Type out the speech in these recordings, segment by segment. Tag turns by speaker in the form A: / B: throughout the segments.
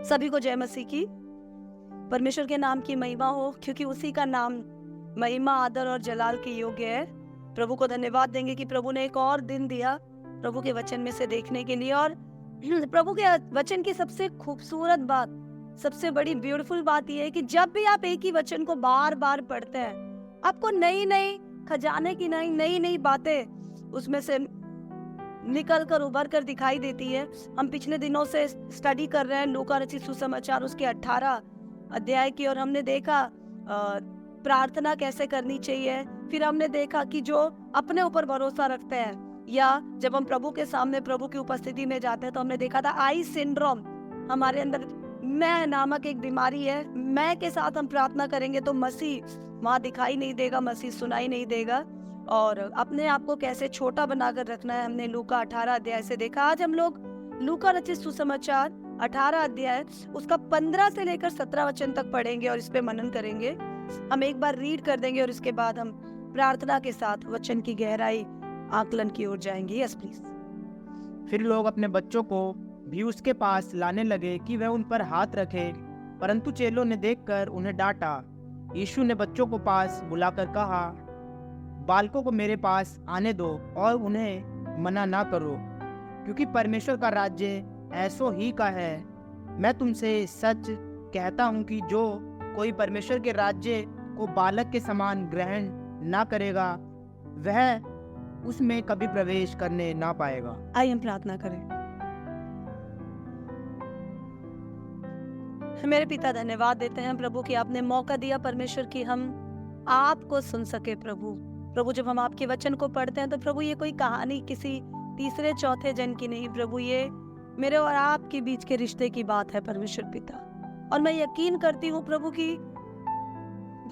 A: सभी को जय मसीह की। परमेश्वर के नाम की महिमा हो, क्योंकि उसी का नाम महिमा, आदर और जलाल के योग्य है। प्रभु को धन्यवाद देंगे कि प्रभु ने एक और दिन दिया प्रभु के वचन में से देखने के लिए। और प्रभु के वचन की सबसे खूबसूरत बात, सबसे बड़ी ब्यूटीफुल बात यह है कि जब भी आप एक ही वचन को बार बार पढ़ते हैं, आपको नई नई खजाने की नई नई बातें उसमें से निकल कर उभर कर दिखाई देती है। हम पिछले दिनों से स्टडी कर रहे हैं लूका रचित सुसमाचार उसके 18 अध्याय की, और हमने देखा प्रार्थना कैसे करनी चाहिए। फिर हमने देखा कि जो अपने ऊपर भरोसा रखते हैं, या जब हम प्रभु के सामने प्रभु की उपस्थिति में जाते हैं, तो हमने देखा था आई सिंड्रोम, हमारे अंदर मैं नामक एक बीमारी है। मैं के साथ हम प्रार्थना करेंगे तो मसीह वहां दिखाई नहीं देगा, मसीह सुनाई नहीं देगा, और अपने आप को कैसे छोटा बनाकर रखना है हमने लूका 18 अध्याय से देखा। आज हम लोग लूका रचित सुसमाचार 18 अध्याय उसका 15 से लेकर 17 वचन तक पढ़ेंगे और इस पे मनन करेंगे। हम एक बार रीड कर देंगे और इसके बाद हम प्रार्थना के साथ वचन की गहराई आकलन की ओर जाएंगे। Yes please.
B: फिर लोग अपने बच्चों को भी उसके पास लाने लगे कि वह उन पर हाथ रखे, परंतु चेलों ने देखकर उन्हें डांटा। यीशु ने बच्चों को पास बुलाकर कहा, बालकों को मेरे पास आने दो और उन्हें मना ना करो, क्योंकि परमेश्वर का राज्य ऐसो ही का है। मैं तुमसे सच कहता हूँ कि जो कोई परमेश्वर के राज्य को बालक के समान ग्रहण ना करेगा, वह उसमें कभी प्रवेश करने ना पाएगा।
A: आइए हम प्रार्थना करें। मेरे पिता, धन्यवाद देते हैं प्रभु कि आपने मौका दिया परमेश्वर कि हम आपको सुन सके। प्रभु जब हम आपके वचन को पढ़ते हैं तो प्रभु ये कोई कहानी किसी तीसरे चौथे जन की नहीं प्रभु, ये मेरे और आपके बीच के रिश्ते की बात है परमेश्वर पिता। और मैं यकीन करती हूँ प्रभु कि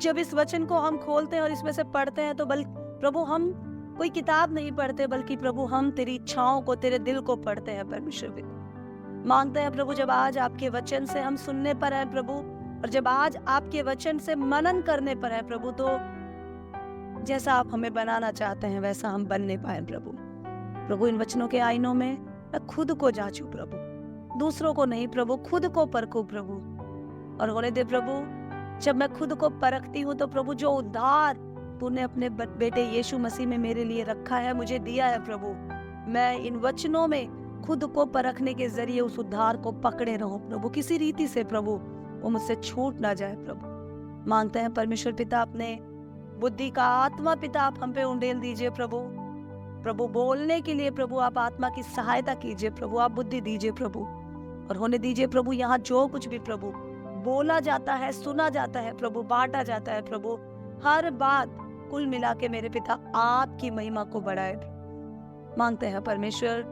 A: जब इस वचन को हम खोलते हैं और इसमें से पढ़ते हैं तो प्रभु हम कोई किताब नहीं पढ़ते, बल्कि प्रभु हम तेरी इच्छाओं को, तेरे दिल को पढ़ते हैं परमेश्वर पिता। मांगते हैं प्रभु जब आज आपके वचन से हम सुनने पर है प्रभु, और जब आज आपके वचन से मनन करने पर है प्रभु, तो जैसा आप हमें बनाना चाहते हैं वैसा हम बनने पाए प्रभु। इन वचनों के आईनों में मैं खुद को जांचू प्रभु, दूसरों को नहीं प्रभु, खुद को परखूं प्रभु। और होने दे प्रभु, जब मैं खुद को परखती हूँ तो प्रभु जो उद्धार तूने अपने बेटे यीशु मसीह में मेरे लिए रखा है, मुझे दिया है प्रभु, मैं इन वचनों में खुद को परखने के जरिए उस उद्धार को पकड़े रहूं प्रभु, किसी रीति से प्रभु वो मुझसे छूट ना जाए प्रभु। मांगते हैं परमेश्वर पिता, अपने बुद्धि का आत्मा पिता आप हम पे उंडेल दीजिए प्रभु बोलने के लिए प्रभु आप आत्मा की सहायता कीजिए प्रभु, आप बुद्धि दीजिए प्रभु। और होने दीजिए प्रभु यहाँ जो कुछ भी प्रभु बोला जाता है, सुना जाता है प्रभु, बांटा जाता है प्रभु, हर बात कुल मिला के मेरे पिता आपकी महिमा को बढ़ाए। मांगते हैं परमेश्वर,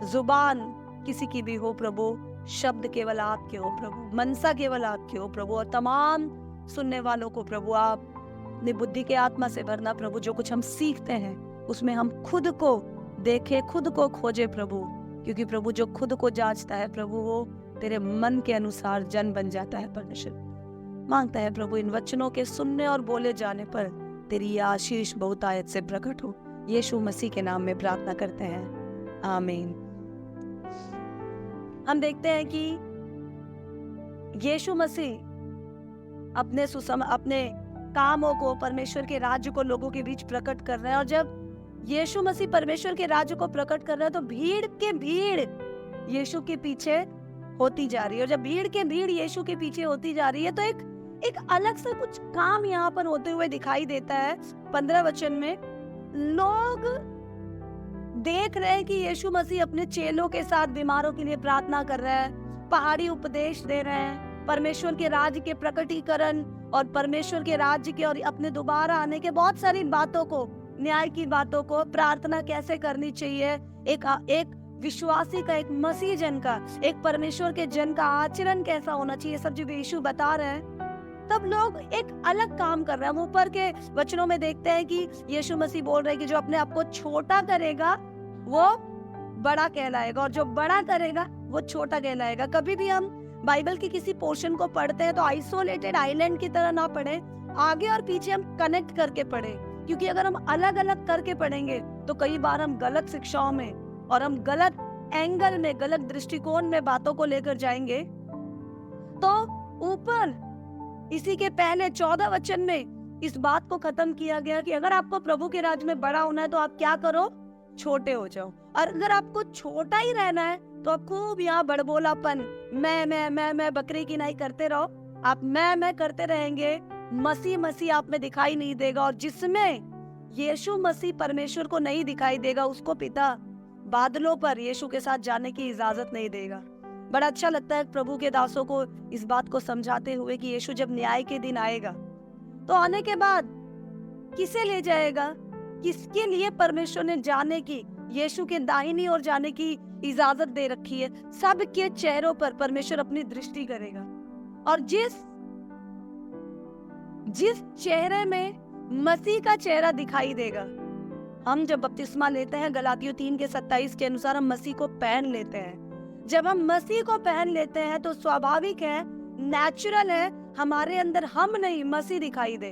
A: जुबान किसी की भी हो प्रभु, शब्द केवल आपके हो प्रभु, मनसा केवल आपके हो प्रभु, और तमाम सुनने वालों को प्रभु आप अपनी बुद्धि के आत्मा से भरना प्रभु। जो कुछ हम सीखते हैं उसमें हम खुद को देखें, खुद को खोजे प्रभु, क्योंकि प्रभु जो खुद को जांचता है प्रभु वो तेरे मन के अनुसार जन बन जाता है परमेश्वर। मांगता है प्रभु इन वचनों के सुनने और बोले जाने पर तेरी आशीष बहुतायत से प्रकट हो। यीशु मसीह के नाम में प्रार्थना करते हैं, आमीन। हम देखते हैं कि यीशु मसीह अपने कामों को, परमेश्वर के राज्य को लोगों के बीच प्रकट कर रहे हैं। और जब यीशु मसीह परमेश्वर के राज्य को प्रकट कर रहे हैं तो भीड़ यीशु के पीछे होती जा रही है। और जब भीड़ के भीड़ यीशु के पीछे होती जा रही है तो एक अलग सा कुछ काम यहाँ पर होते हुए दिखाई देता है। 15 वचन में लोग देख रहे हैं कि यीशु मसीह अपने चेलों के साथ बीमारों के लिए प्रार्थना कर रहे हैं, पहाड़ी उपदेश दे रहे हैं, परमेश्वर के राज्य के प्रकटीकरण और परमेश्वर के राज्य के और अपने दोबारा आने के बहुत सारी बातों को, न्याय की बातों को, प्रार्थना कैसे करनी चाहिए, एक विश्वासी का, एक मसीह जन का, एक परमेश्वर के जन का आचरण कैसा होना चाहिए, सब जब यीशु बता रहे हैं तब लोग एक अलग काम कर रहे हैं। हम ऊपर के वचनों में देखते हैं कि यीशु मसीह बोल रहे हैं कि जो अपने आप को छोटा करेगा वो बड़ा कहलाएगा, और जो बड़ा करेगा वो छोटा कहलाएगा। कभी भी हम बाइबल के किसी पोर्शन को पढ़ते हैं तो आइसोलेटेड आइलैंड की तरह ना पढ़े, आगे और पीछे हम कनेक्ट करके पढ़े, क्योंकि अगर हम अलग अलग करके पढ़ेंगे तो कई बार हम गलत शिक्षाओं में और हम गलत एंगल में, गलत दृष्टिकोण में बातों को लेकर जाएंगे तो ऊपर इसी के पहले 14 वचन में इस बात को खत्म किया गया कि अगर आपको प्रभु के राज्य में बड़ा होना है तो आप क्या करो, छोटे हो जाओ। और अगर आपको छोटा ही रहना है तो आप खूब यहाँ बड़बोलापन, मैं बकरी की नहीं करते रहो। आप मैं करते रहेंगे, मसीह मसीह आप में दिखाई नहीं देगा। और जिसमें यीशु मसीह परमेश्वर को नहीं दिखाई देगा, उसको पिता बादलों पर यीशु के साथ जाने की इजाजत नहीं देगा। बड़ा अच्छा लगता है प्रभु के दासों को इस बात को समझाते हुए कि यीशु जब न्याय के दिन आएगा तो आने के बाद किसे ले जाएगा, किसके लिए परमेश्वर ने जाने की, यीशु के दाहिनी ओर जाने की इजाजत दे रखी है। सबके चेहरों पर परमेश्वर अपनी दृष्टि करेगा। और जिस चेहरे में मसीह का चेहरा दिखाई देगा, हम जब बपतिस्मा लेते हैं गलातियों 3:27 के अनुसार हम मसीह को पहन लेते हैं। जब हम मसीह को पहन लेते हैं तो स्वाभाविक है, नेचुरल है, हमारे अंदर हम नहीं मसीह दिखाई दे।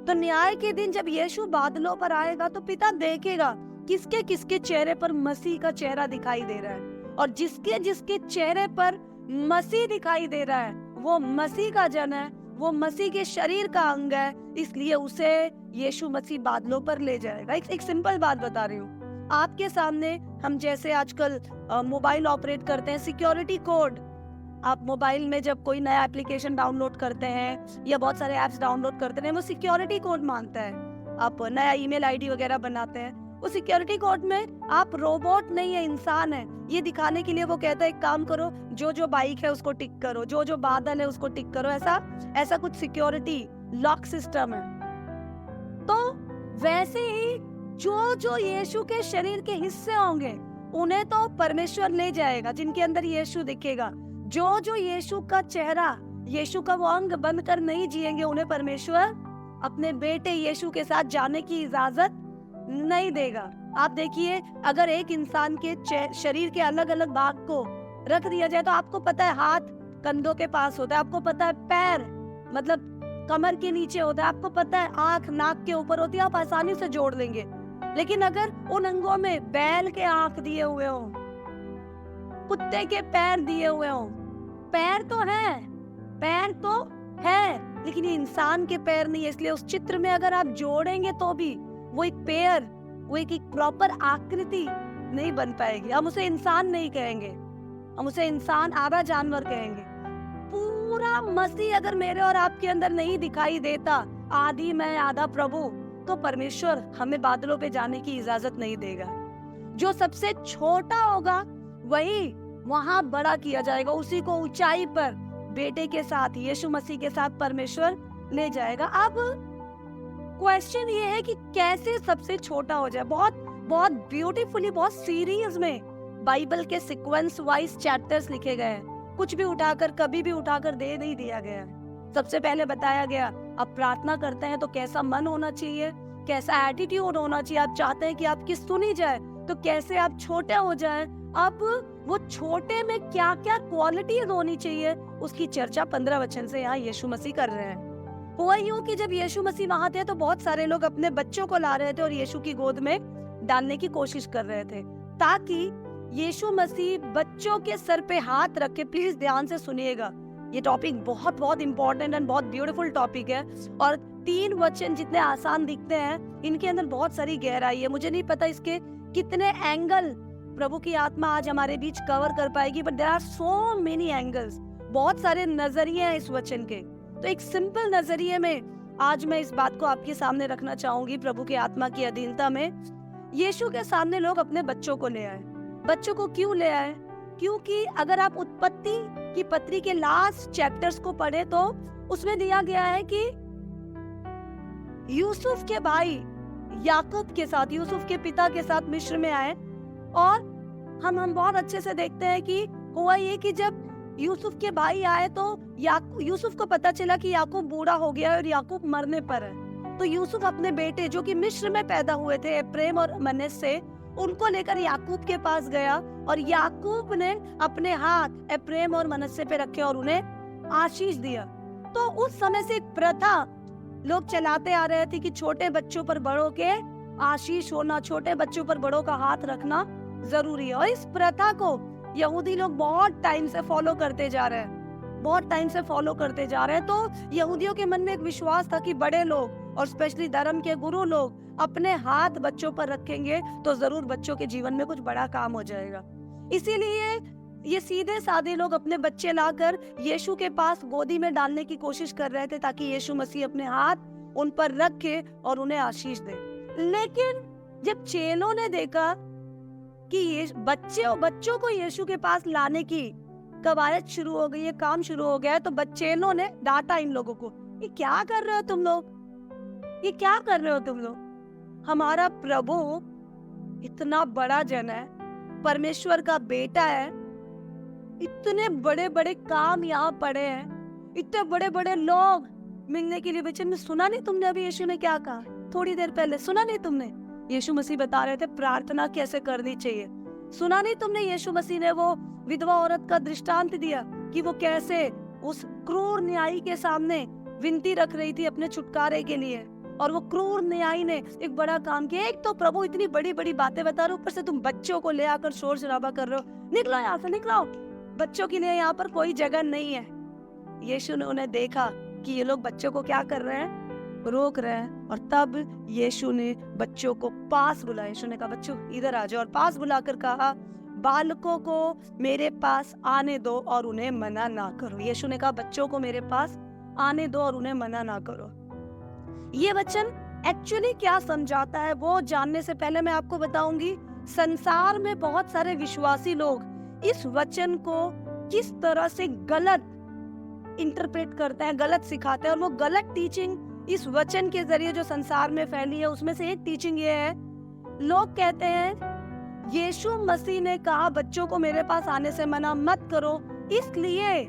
A: तो न्याय के दिन जब यीशु बादलों पर आएगा तो पिता देखेगा किसके किसके चेहरे पर मसीह का चेहरा दिखाई दे रहा है। और जिसके जिसके चेहरे पर मसीह दिखाई दे रहा है वो मसीह का जन है, वो मसीह के शरीर का अंग है, इसलिए उसे यीशु मसीह बादलों पर ले जाएगा। एक सिंपल बात बता रही हूँ आपके सामने। हम जैसे आजकल मोबाइल ऑपरेट करते हैं, सिक्योरिटी कोड, आप मोबाइल में जब कोई नया एप्लीकेशन डाउनलोड करते हैं या बहुत सारे ऐप्स डाउनलोड करते हैं, वो सिक्योरिटी कोड मांगता है। आप नया ईमेल आईडी वगैरह बनाते हैं, वो सिक्योरिटी कोड में आप रोबोट नहीं है, इंसान है, ये दिखाने के लिए वो कहता है एक काम करो, जो जो बाइक है उसको टिक करो, जो जो बादल है उसको टिक करो। ऐसा कुछ सिक्योरिटी लॉक सिस्टम है। तो वैसे ही जो जो यीशु के शरीर के हिस्से होंगे उन्हें तो परमेश्वर ले जाएगा, जिनके अंदर यीशु दिखेगा। जो जो यीशु का चेहरा, यीशु का वो अंग बनकर नहीं जिएंगे, उन्हें परमेश्वर अपने बेटे यीशु के साथ जाने की इजाजत नहीं देगा। आप देखिए, अगर एक इंसान के शरीर के अलग अलग भाग को रख दिया जाए तो आपको पता है हाथ कंधों के पास होता है, आपको पता है पैर मतलब कमर के नीचे होता है, आपको पता है आंख नाक के ऊपर होती है, आप आसानी से जोड़ लेंगे। लेकिन अगर उन अंगों में बैल के आंख दिए हुए हों, कुत्ते के पैर दिए हुए हों, पैर तो है लेकिन ये इंसान के पैर नहीं है, इसलिए उस चित्र में अगर आप जोड़ेंगे तो भी वो एक पैर, वो एक प्रॉपर आकृति नहीं बन पाएगी। हम उसे इंसान नहीं कहेंगे, हम उसे इंसान आधा जानवर कहेंगे। पूरा मसीह अगर मेरे और आपके अंदर नहीं दिखाई देता, आधी मैं आधा प्रभु, तो परमेश्वर हमें बादलों पे जाने की इजाजत नहीं देगा। जो सबसे छोटा होगा वही वहां बड़ा किया जाएगा, उसी को ऊंचाई पर बेटे के साथ, यीशु मसीह के साथ परमेश्वर ले जाएगा। अब क्वेश्चन ये है कि कैसे सबसे छोटा हो जाए। बहुत ब्यूटीफुली, बहुत सीरीज में बाइबल के सीक्वेंस वाइज चैप्टर्स लिखे गए हैं। कुछ भी उठाकर कभी भी उठाकर दे नहीं दिया गया है। सबसे पहले बताया गया आप प्रार्थना करते हैं तो कैसा मन होना चाहिए, कैसा एटीट्यूड होना चाहिए। आप चाहते हैं कि आपकी सुनी जाए तो कैसे आप छोटे हो जाएं। अब वो छोटे में क्या क्या क्वालिटीज होनी चाहिए उसकी चर्चा 15 वचन से यहाँ यीशु मसीह कर रहे हैं। हुआ यूं कि जब यीशु मसीह वहां थे तो बहुत सारे लोग अपने बच्चों को ला रहे थे और यीशु की गोद में डालने की कोशिश कर रहे थे, ताकि यीशु मसीह बच्चों के सर पे हाथ रख के, प्लीज ध्यान से सुनिएगा, ये टॉपिक बहुत इंपॉर्टेंट एंड बहुत ब्यूटीफुल टॉपिक है। और 3 वचन जितने आसान दिखते हैं, इनके अंदर बहुत सारी गहराई है। मुझे नहीं पता इसके कितने एंगल प्रभु की आत्मा आज हमारे बीच कवर कर पाएगी, but there are so many angles, बहुत सारे नजरिए हैं इस वचन के। तो एक सिंपल नजरिए में आज मैं इस बात को आपके सामने रखना चाहूंगी। प्रभु की आत्मा की अधीनता में यीशु के सामने लोग अपने बच्चों को ले आए। बच्चों को क्यों ले आए? क्योंकि अगर आप उत्पत्ति की पत्री के लास्ट चैप्टर्स को पढ़े तो उसमें दिया गया है कि यूसुफ के भाई याकूब के साथ, यूसुफ के पिता के साथ मिस्र में आए। और हम बहुत अच्छे से देखते हैं कि हुआ ये कि जब यूसुफ के भाई आए तो यूसुफ को पता चला कि याकूब बूढ़ा हो गया और याकूब मरने पर है। तो यूसुफ अपने बेटे जो कि मिस्र में पैदा हुए थे, एप्रेम और मनश्शे, उनको लेकर याकूब के पास गया और याकूब ने अपने हाथ एप्रेम और मनश्शे पे रखे और उन्हें आशीष दिया। तो उस समय से एक प्रथा लोग चलाते आ रहे थे कि छोटे बच्चों पर बड़ों के आशीष होना, छोटे बच्चों पर बड़ों का हाथ रखना जरूरी है। और इस प्रथा को यहूदी लोग बहुत टाइम से फॉलो करते जा रहे हैं। बहुत टाइम से फॉलो करते जा रहे हैं। तो यहूदियों के मन में एक विश्वास था कि बड़े लोग और स्पेशली धर्म के गुरु लोग अपने हाथ बच्चों पर रखेंगे तो जरूर बच्चों के जीवन में कुछ बड़ा काम हो जाएगा। इसीलिए ये सीधे साधे लोग अपने बच्चे लाकर यीशु के पास गोदी में डालने की कोशिश कर रहे थे ताकि यीशु मसीह अपने हाथ उन पर रखे और उन्हें आशीष दे। लेकिन जब चेलों ने देखा कि ये बच्चों को यीशु के पास लाने की कवायद शुरू हो गई है, काम शुरू हो गया है, तो बच्चेलों ने डांटा इन लोगों को, ये क्या कर रहे हो तुम लोग, ये क्या कर रहे हो तुम लोग? हमारा प्रभु इतना बड़ा जन है, परमेश्वर का बेटा है, इतने बड़े बड़े काम यहाँ पड़े हैं, इतने बड़े बड़े लोग मिलने के लिए वचन में सुना नहीं तुमने अभी यीशु ने क्या कहा? थोड़ी देर पहले सुना नहीं तुमने? यीशु मसीह बता रहे थे प्रार्थना कैसे करनी चाहिए। सुना नहीं तुमने? यीशु मसीह ने वो विधवा औरत का दृष्टांत दिया कि वो कैसे उस क्रूर न्यायी के सामने विनती रख रही थी अपने छुटकारे के लिए, और वो क्रूर न्यायी ने एक बड़ा काम किया। एक तो प्रभु इतनी बड़ी बड़ी बातें बता रहे, ऊपर से तुम बच्चों को ले आकर शोर शराबा कर रहे हो, निकलो यहाँ से, निकलो, बच्चों के लिए यहाँ पर कोई जगह नहीं है। यीशु ने उन्हें देखा कि ये लोग बच्चों को क्या कर रहे हैं, रोक रहे हैं, और तब यीशु ने बच्चों को पास बुलाया। यीशु ने कहा बच्चों इधर आ जाओ, और पास बुलाकर कहा बालकों को मेरे पास आने दो और उन्हें मना ना करो। यीशु ने कहा बच्चों को मेरे पास आने दो और उन्हें मना ना करो। ये वचन एक्चुअली क्या समझाता है वो जानने से पहले मैं आपको बताऊंगी संसार में बहुत सारे विश्वासी लोग इस वचन को किस तरह से गलत इंटरप्रेट करते हैं, गलत सिखाते हैं, और वो गलत टीचिंग इस वचन के जरिए जो संसार में फैली है उसमें से एक टीचिंग ये है, लोग कहते हैं यीशु मसीह ने कहा बच्चों को मेरे पास आने से मना मत करो, इसलिए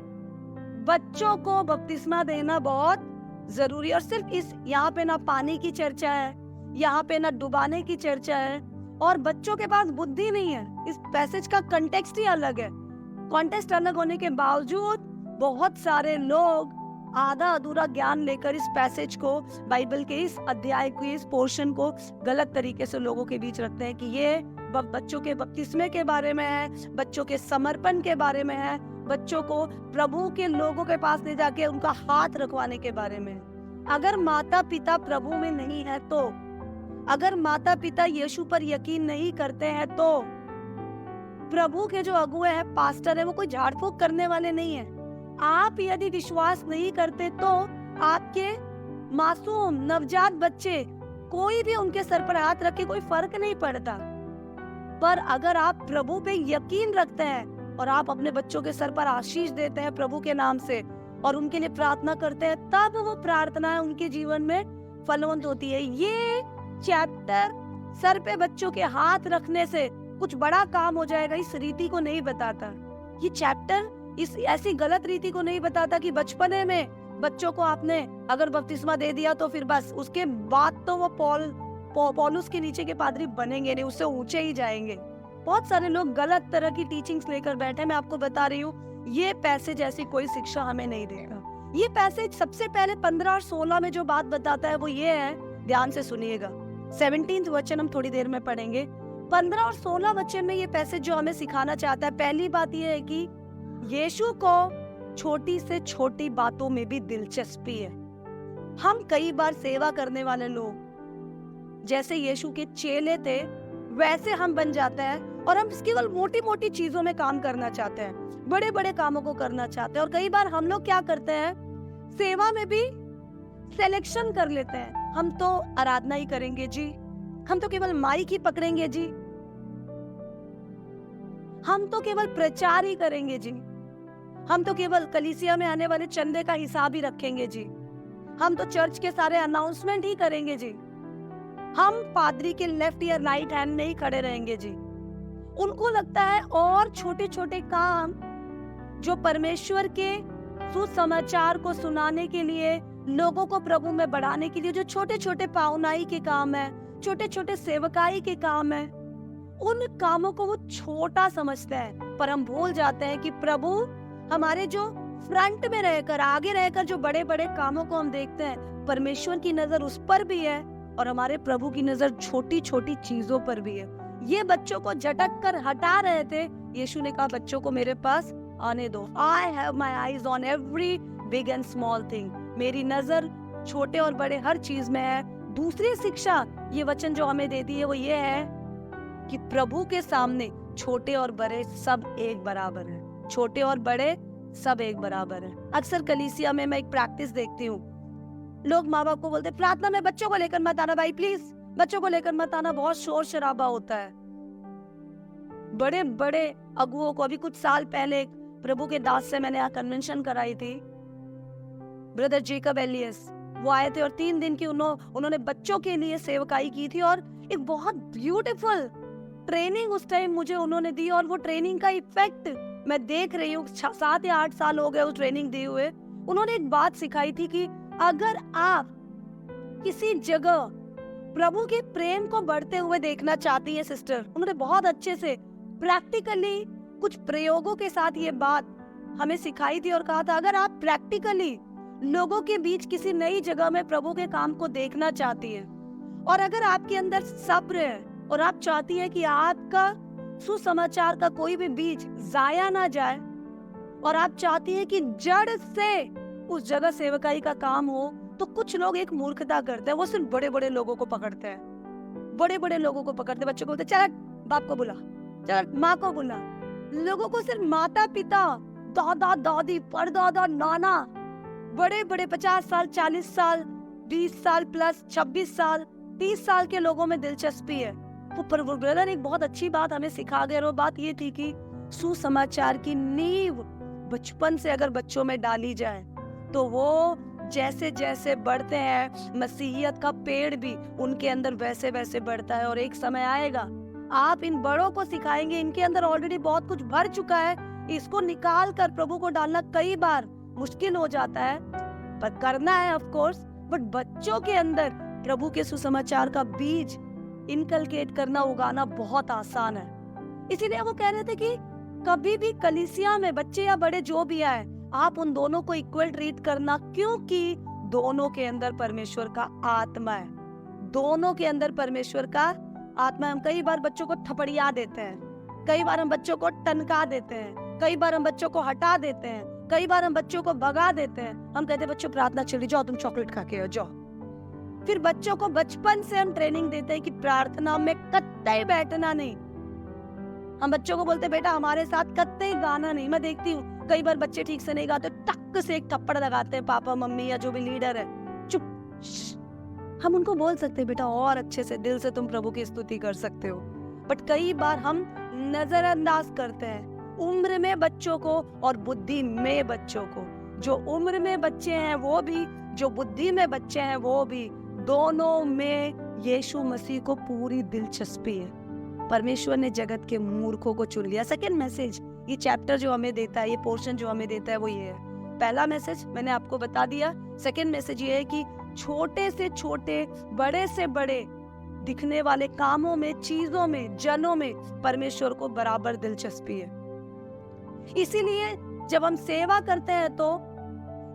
A: बच्चों को बपतिस्मा देना बहुत जरूरी है। और सिर्फ इस यहाँ पे ना पानी की चर्चा है, यहाँ पे ना डुबाने की चर्चा है, और बच्चों के पास बुद्धि नहीं है। इस पैसेज का कंटेक्स्ट ही अलग है। कॉन्टेक्स्ट अलग होने के बावजूद बहुत सारे लोग आधा अधूरा ज्ञान लेकर इस पैसेज को, बाइबल के इस अध्याय को, इस पोर्शन को गलत तरीके से लोगों के बीच रखते हैं कि ये बच्चों के बपतिस्मे के बारे में है, बच्चों के समर्पण के बारे में है, बच्चों को प्रभु के लोगों के पास ले जाके उनका हाथ रखवाने के बारे में है। अगर माता पिता प्रभु में नहीं है तो, अगर माता पिता यीशु पर यकीन नहीं करते हैं तो, प्रभु के जो अगुए हैं, पास्टर है, वो कोई झाड़ फूक करने वाले नहीं है। आप यदि विश्वास नहीं करते तो आपके मासूम नवजात बच्चे, कोई भी उनके सर पर हाथ रखे कोई फर्क नहीं पड़ता। पर अगर आप प्रभु पे यकीन रखते हैं और आप अपने बच्चों के सर पर आशीष देते हैं प्रभु के नाम से और उनके लिए प्रार्थना करते हैं, तब वो प्रार्थना उनके जीवन में फलवंत होती है। ये चैप्टर सर पे बच्चों के हाथ रखने से कुछ बड़ा काम हो जाएगा इस रीति को नहीं बताता। ये चैप्टर इस ऐसी गलत रीति को नहीं बताता कि बचपने में बच्चों को आपने अगर बपतिस्मा दे दिया तो फिर बस उसके बाद तो वो पौलुस के नीचे के पादरी बनेंगे नहीं, उससे ऊंचे ही जाएंगे। बहुत सारे लोग गलत तरह की टीचिंग्स लेकर बैठे। मैं आपको बता रही हूँ ये पैसेज ऐसी कोई शिक्षा हमें नहीं देगा। ये पैसेज सबसे पहले 15 और 16 में जो बात बताता है वो ये है, ध्यान से सुनिएगा। 17वां वचन हम थोड़ी देर में पढ़ेंगे। 15 और 16 वचन में ये पैसेज जो हमें सिखाना चाहता है, पहली बात ये है कि यीशु को छोटी से छोटी बातों में भी दिलचस्पी है। हम कई बार सेवा करने वाले लोग जैसे यीशु के चेले थे वैसे हम बन जाते हैं और हम केवल मोटी मोटी चीजों में काम करना चाहते हैं, बड़े बड़े कामों को करना चाहते हैं। और कई बार हम लोग क्या करते हैं, सेवा में भी सिलेक्शन कर लेते हैं। हम तो आराधना ही करेंगे जी, हम तो केवल माइक ही पकड़ेंगे जी, हम तो केवल प्रचार ही करेंगे जी, हम तो केवल कलीसिया में आने वाले चंदे का हिसाब ही रखेंगे जी, हम तो चर्च के सारे अनाउंसमेंट ही करेंगे जी, हम पादरी के लेफ्ट या राइट हैंड में ही खड़े रहेंगे जी। उनको लगता है और छोटे छोटे काम जो परमेश्वर के सुसमाचार को सुनाने के लिए, लोगों को प्रभु में बढ़ाने के लिए जो छोटे छोटे पावनाई के काम है, छोटे छोटे सेवकाई के काम है, उन कामों को वो छोटा समझते हैं। पर हम भूल जाते हैं कि प्रभु हमारे जो फ्रंट में रहकर, आगे रहकर जो बड़े बड़े कामों को हम देखते हैं, परमेश्वर की नजर उस पर भी है और हमारे प्रभु की नजर छोटी छोटी चीजों पर भी है। ये बच्चों को झटक कर हटा रहे थे। यीशु ने कहा बच्चों को मेरे पास आने दो। I have my eyes on every big and small thing. मेरी नजर छोटे और बड़े हर चीज में है। दूसरी शिक्षा ये वचन जो हमें देती है वो ये है कि प्रभु के सामने छोटे और बड़े सब एक बराबर है। छोटे और बड़े सब एक बराबर है। अक्सर कलीसिया में मैं एक प्रैक्टिस देखती हूँ, लोग माँ बाप को बोलते प्रार्थना में बच्चों को लेकर मत आना भाई, प्लीज बच्चों को लेकर मत आना, बहुत शोर शराबा होता है। बड़े बड़े अगुओं को, अभी कुछ साल पहले प्रभु के दास से मैंने यहाँ कन्वेंशन कराई थी, ब्रदर जेकब एलियस, वो आए थे और 3 दिन की उन्होंने बच्चों के लिए सेवकाई की थी और एक बहुत ब्यूटीफुल ट्रेनिंग उस टाइम मुझे उन्होंने दी। और वो ट्रेनिंग का इफेक्ट मैं देख रही हूँ, 7 या 8 साल हो गए उस ट्रेनिंग दिए हुए। उन्होंने एक बात सिखाई थी कि अगर आप किसी जगह प्रभु के प्रेम को बढ़ते हुए देखना चाहती है सिस्टर, उन्होंने बहुत अच्छे से प्रैक्टिकली कुछ प्रयोगों के साथ ये बात हमें सिखाई थी और कहा था अगर आप प्रैक्टिकली लोगों के बीच किसी नई जगह में प्रभु के काम को देखना चाहती है और अगर आपके अंदर सब्र है और आप चाहती है कि आपका सुसमाचार का कोई भी बीज जाया ना जाए और आप चाहती है कि जड़ से उस जगह सेवकाई का काम हो, तो कुछ लोग एक मूर्खता करते हैं, वो सिर्फ बड़े बड़े लोगों को पकड़ते हैं। बड़े बड़े लोगों को पकड़ते, बच्चों को बोलते चल बाप को बुला, चल माँ को बुला। लोगों को सिर्फ माता पिता, दादा दादी, परदादा, नाना, बड़े बड़े 50 साल, 40 साल, 20 साल प्लस, 26 साल, 30 साल के लोगों में दिलचस्पी है। वो ब्रदर एक बहुत अच्छी बात हमें सिखा गए और वो बात ये थी कि सुसमाचार की नींव बचपन से अगर बच्चों में डाली जाए तो वो जैसे जैसे बढ़ते हैं, मसीहियत का पेड़ भी उनके अंदर वैसे वैसे बढ़ता है। और एक समय आएगा आप इन बड़ों को सिखाएंगे, इनके अंदर ऑलरेडी बहुत कुछ भर चुका है, इसको निकाल कर प्रभु को डालना कई बार मुश्किल हो जाता है, पर करना है ऑफ कोर्स। बट बच्चों के अंदर प्रभु के सुसमाचार का बीज इनकलकेट करना, उगाना बहुत आसान है। इसीलिए वो कह रहे थे कि कभी भी कलीसिया में बच्चे या बड़े जो भी आए, आप उन दोनों को इक्वल ट्रीट करना, क्योंकि दोनों के अंदर परमेश्वर का आत्मा है। दोनों के अंदर परमेश्वर का आत्मा है। हम कई बार बच्चों को थपड़िया देते हैं, कई बार हम बच्चों को टनका देते हैं, कई बार हम बच्चों को हटा देते हैं, कई बार हम बच्चों को भगा देते हैं। हम कहते हैं बच्चों प्रार्थना चली जाओ, तुम चॉकलेट खा के आओ जाओ। फिर बच्चों को बचपन से हम ट्रेनिंग देते हैं कि प्रार्थना में कतई बैठना नहीं। हम बच्चों को बोलते बेटा हमारे साथ कतई गाना नहीं। मैं देखती हूँ कई बार बच्चे ठीक से नहीं गाते, टक से एक थप्पड़ लगाते हैं पापा मम्मी या जो भी लीडर है, चुप। हम उनको बोल सकते हैं बेटा और अच्छे से दिल से तुम प्रभु की स्तुति कर सकते हो, बट कई बार हम नजरअंदाज करते हैं उम्र में बच्चों को और बुद्धि में बच्चों को। जो उम्र में बच्चे हैं वो भी, जो बुद्धि में बच्चे हैं वो भी, दोनों में यीशु मसीह को पूरी दिलचस्पी है। परमेश्वर ने जगत के मूर्खों को चुन लिया। सेकंड मैसेज ये चैप्टर जो हमें देता है, ये पोर्शन जो हमें देता है वो ये है। पहला मैसेज मैंने आपको बता दिया। सेकंड मैसेज ये है कि छोटे से छोटे, बड़े से बड़े दिखने वाले कामों में, चीजों में, जनों में परमेश्वर को बराबर दिलचस्पी है। इसीलिए जब हम सेवा करते हैं तो,